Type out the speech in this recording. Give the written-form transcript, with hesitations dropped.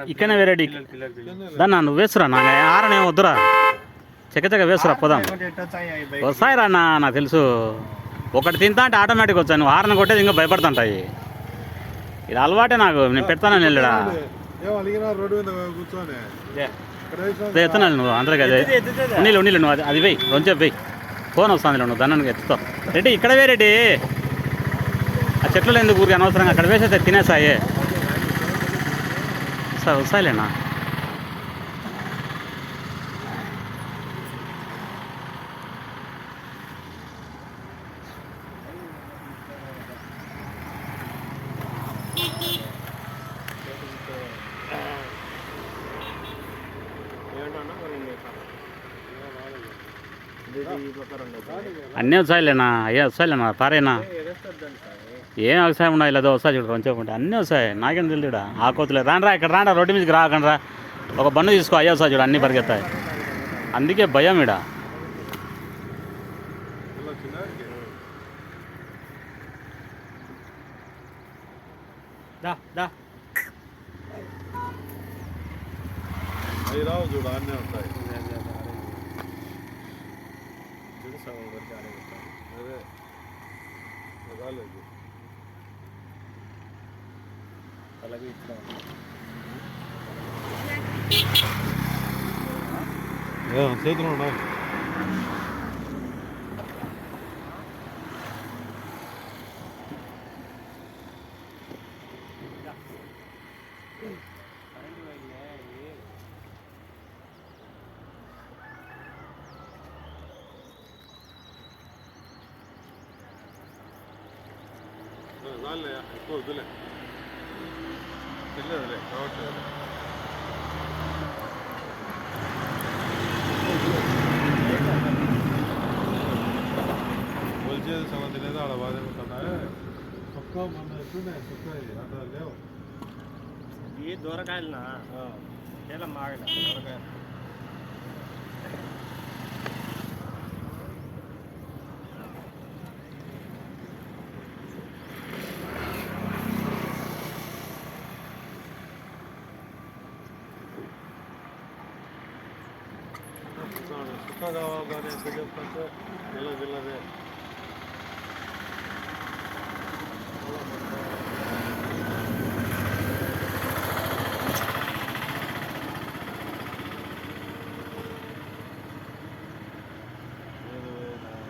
ఇక్కడనే వెరైటీ దాన్ని నువ్వు వేసురా నా ఆరనే వద్దురా చెక్క వేసురా పోదాం వస్తాయి రా అన్న నాకు తెలుసు ఒకటి తింటా అంటే ఆటోమేటిక్ వచ్చాను నువ్వు ఆరని కొట్టేది ఇంకా భయపడుతుంటాయి ఇది అలవాటే నాకు నేను పెడతానని వెళ్ళడా ఎత్తున్నాను నువ్వు అందరికి అదే ఉన్నీళ్ళు నువ్వు అది వెయ్యి రొంచేపు వెయ్యి ఫోన్ వస్తుంది నువ్వు దాన్ని ఎత్తుతావు రెడ్డి ఇక్కడ రెడ్డి ఆ చెట్లు ఎందుకు ఊరికి అనవసరంగా అక్కడ వేసేస్తే తినేసాయి వస్తాయిలేనా అన్నీ వస్తాయిలేనా అయ్యా వస్తాయిలేనా పారేనా ఏం వ్యవసాయం ఉండా ఇలా వస్తాయి చూడు కొంచెం ఉంటే అన్నీ వస్తాయి నాకేం తెలియడా ఆ కోతులే రానరా ఇక్కడ రాండా రోడ్డు మీదకి రాకండి రా ఒక బండి తీసుకో అయ్యా వస్తాయి చూడు అన్నీ పరిగెత్తాయి అందుకే భయం ఇడ చూడు అన్నీ ఉంటాయి అలాగే చేతులు ఉన్నాయి ఎక్కువ వద్దులే తెలియదులే కావట్లేదు వచ్చేది సగం తినేది ఆడ బాధ చొక్కా మన ఎట్లున్నాయి చొక్కా అట్లా లేవు ఈ దూరకాయలనా ఎలా మాగలే దూరకాయలు కావాలి కానీ ఎంత చెప్తుంటే పిల్లదే